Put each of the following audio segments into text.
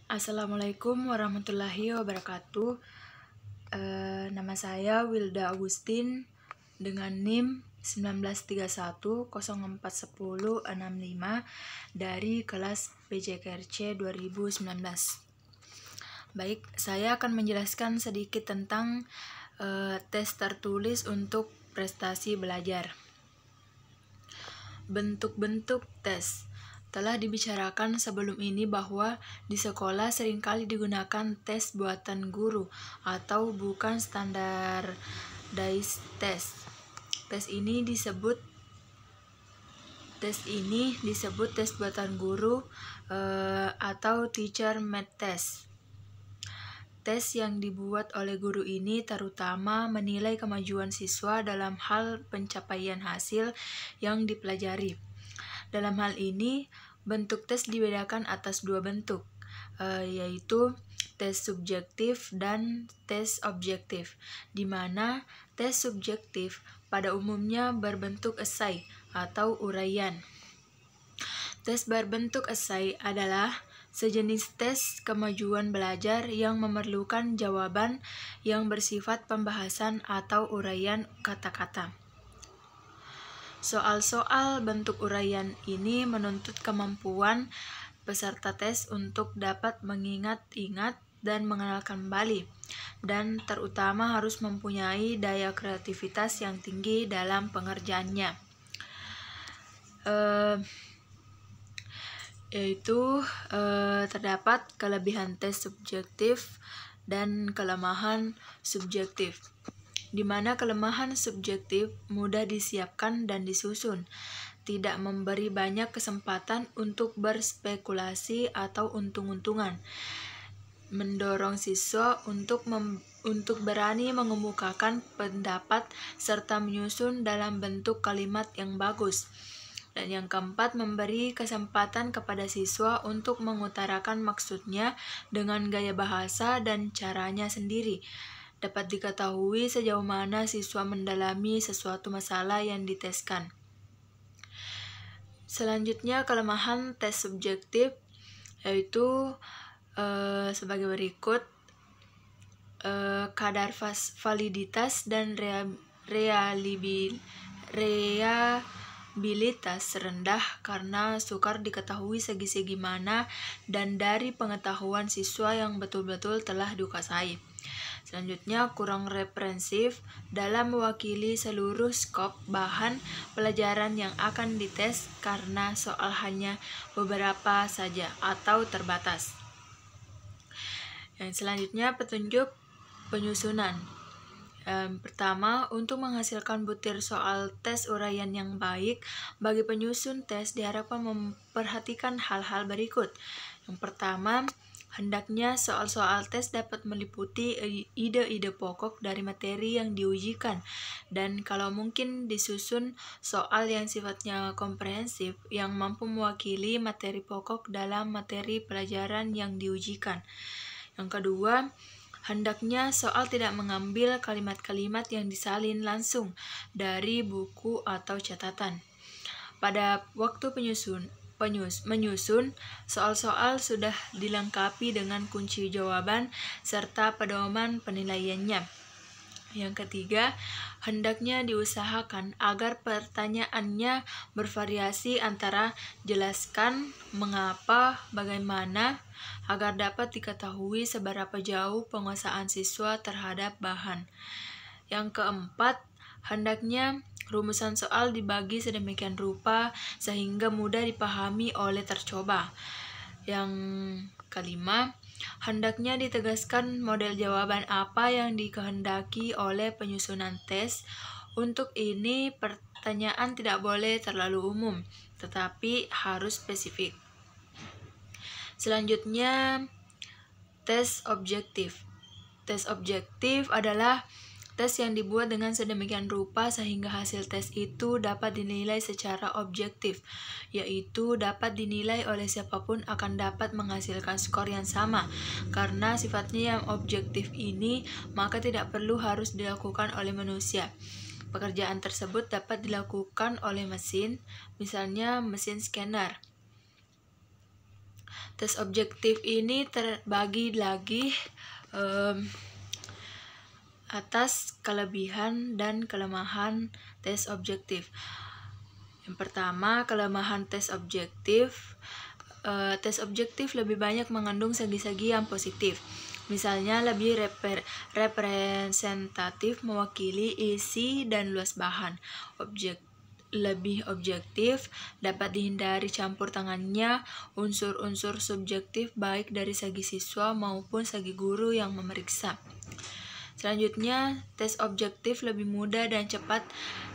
Assalamualaikum warahmatullahi wabarakatuh. Nama saya Wilda Agustin dengan NIM 1931041065 dari kelas PJKRC 2019. Baik, saya akan menjelaskan sedikit tentang tes tertulis untuk prestasi belajar. Bentuk-bentuk tes. Telah dibicarakan sebelum ini bahwa di sekolah seringkali digunakan tes buatan guru atau bukan standardized test. Tes ini disebut tes buatan guru atau teacher made test. Tes yang dibuat oleh guru ini terutama menilai kemajuan siswa dalam hal pencapaian hasil yang dipelajari. Dalam hal ini, bentuk tes dibedakan atas dua bentuk, yaitu tes subjektif dan tes objektif, di mana tes subjektif pada umumnya berbentuk esai atau uraian. Tes berbentuk esai adalah sejenis tes kemajuan belajar yang memerlukan jawaban yang bersifat pembahasan atau uraian kata-kata. Soal-soal bentuk uraian ini menuntut kemampuan peserta tes untuk dapat mengingat-ingat dan mengenal kembali, dan terutama harus mempunyai daya kreativitas yang tinggi dalam pengerjaannya. Terdapat kelebihan tes subjektif dan kelemahan subjektif, di mana kelemahan subjektif mudah disiapkan dan disusun, tidak memberi banyak kesempatan untuk berspekulasi atau untung-untungan, mendorong siswa untuk berani mengemukakan pendapat serta menyusun dalam bentuk kalimat yang bagus. Dan yang keempat, memberi kesempatan kepada siswa untuk mengutarakan maksudnya dengan gaya bahasa dan caranya sendiri. Dapat diketahui sejauh mana siswa mendalami sesuatu masalah yang diteskan. Selanjutnya, kelemahan tes subjektif yaitu sebagai berikut: kadar validitas dan reliabilitas rendah karena sukar diketahui segi-segi mana dan dari pengetahuan siswa yang betul-betul telah dikuasai. Selanjutnya, kurang referensif dalam mewakili seluruh skop bahan pelajaran yang akan dites karena soal hanya beberapa saja atau terbatas. Yang selanjutnya, petunjuk penyusunan. Pertama, untuk menghasilkan butir soal tes uraian yang baik, bagi penyusun tes diharapkan memperhatikan hal-hal berikut. Yang pertama, hendaknya soal-soal tes dapat meliputi ide-ide pokok dari materi yang diujikan, dan kalau mungkin disusun soal yang sifatnya komprehensif yang mampu mewakili materi pokok dalam materi pelajaran yang diujikan. Yang kedua, hendaknya soal tidak mengambil kalimat-kalimat yang disalin langsung dari buku atau catatan. Pada waktu menyusun, soal-soal sudah dilengkapi dengan kunci jawaban serta pedoman penilaiannya. Yang ketiga, hendaknya diusahakan agar pertanyaannya bervariasi antara jelaskan, mengapa, bagaimana, agar dapat diketahui seberapa jauh penguasaan siswa terhadap bahan. Yang keempat, hendaknya rumusan soal dibagi sedemikian rupa sehingga mudah dipahami oleh tercoba. Yang kelima, hendaknya ditegaskan model jawaban apa yang dikehendaki oleh penyusunan tes. Untuk ini, pertanyaan tidak boleh terlalu umum, tetapi harus spesifik. Selanjutnya, tes objektif. Tes objektif adalah tes yang dibuat dengan sedemikian rupa sehingga hasil tes itu dapat dinilai secara objektif, yaitu dapat dinilai oleh siapapun akan dapat menghasilkan skor yang sama. Karena sifatnya yang objektif ini, maka tidak perlu harus dilakukan oleh manusia. Pekerjaan tersebut dapat dilakukan oleh mesin, misalnya mesin scanner. Tes objektif ini terbagi lagi atas kelebihan dan kelemahan tes objektif. Yang pertama, kelemahan tes objektif. Tes objektif lebih banyak mengandung segi-segi yang positif. Misalnya lebih representatif, mewakili isi dan luas bahan. Lebih objektif, dapat dihindari campur tangannya unsur-unsur subjektif baik dari segi siswa maupun segi guru yang memeriksa. Selanjutnya, tes objektif lebih mudah dan cepat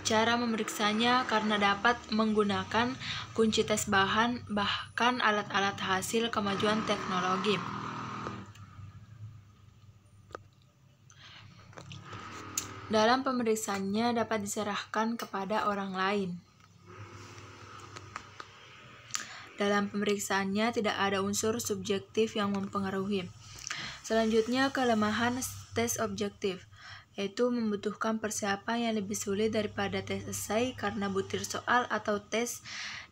cara memeriksanya karena dapat menggunakan kunci tes bahan bahkan alat-alat hasil kemajuan teknologi. Dalam pemeriksaannya dapat diserahkan kepada orang lain. Dalam pemeriksaannya tidak ada unsur subjektif yang mempengaruhi. Selanjutnya, kelemahan tes objektif, yaitu membutuhkan persiapan yang lebih sulit daripada tes esai karena butir soal atau tes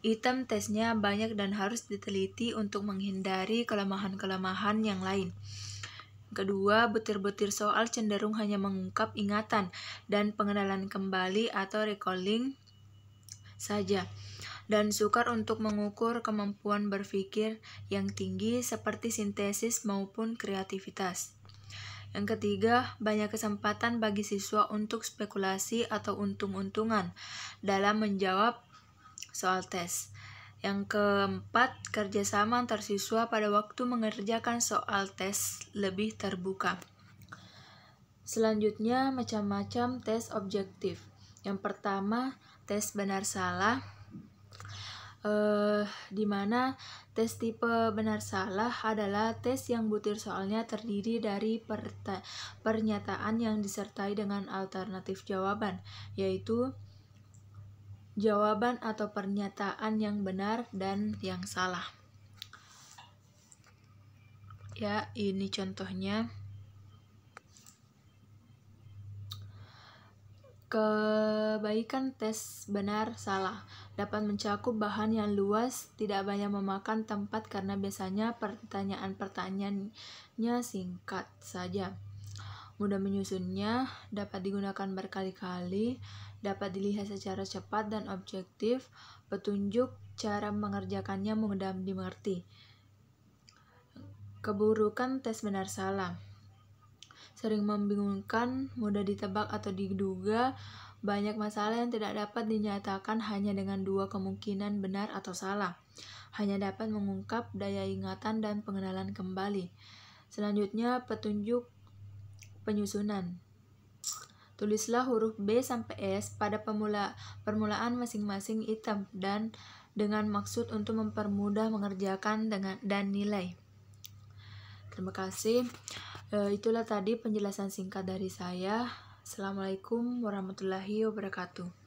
item tesnya banyak dan harus diteliti untuk menghindari kelemahan-kelemahan yang lain. Kedua, butir-butir soal cenderung hanya mengungkap ingatan dan pengenalan kembali atau recalling saja, dan sukar untuk mengukur kemampuan berpikir yang tinggi seperti sintesis maupun kreativitas. Yang ketiga, banyak kesempatan bagi siswa untuk spekulasi atau untung-untungan dalam menjawab soal tes. Yang keempat, kerjasama antar siswa pada waktu mengerjakan soal tes lebih terbuka. Selanjutnya, macam-macam tes objektif. Yang pertama, tes benar salah, di mana tes tipe benar salah adalah tes yang butir soalnya terdiri dari pernyataan yang disertai dengan alternatif jawaban, yaitu jawaban atau pernyataan yang benar dan yang salah. Ya, ini contohnya. Kebaikan tes benar salah dapat mencakup bahan yang luas, tidak banyak memakan tempat karena biasanya pertanyaan-pertanyaannya singkat saja. Mudah menyusunnya, dapat digunakan berkali-kali, dapat dilihat secara cepat dan objektif, petunjuk cara mengerjakannya mudah dimengerti. Keburukan tes benar salah sering membingungkan, mudah ditebak atau diduga, banyak masalah yang tidak dapat dinyatakan hanya dengan dua kemungkinan benar atau salah, hanya dapat mengungkap daya ingatan dan pengenalan kembali. Selanjutnya, petunjuk penyusunan. Tulislah huruf B sampai S pada permulaan masing-masing item dan dengan maksud untuk mempermudah mengerjakan dan nilai. Terima kasih. Itulah tadi penjelasan singkat dari saya. Assalamualaikum warahmatullahi wabarakatuh.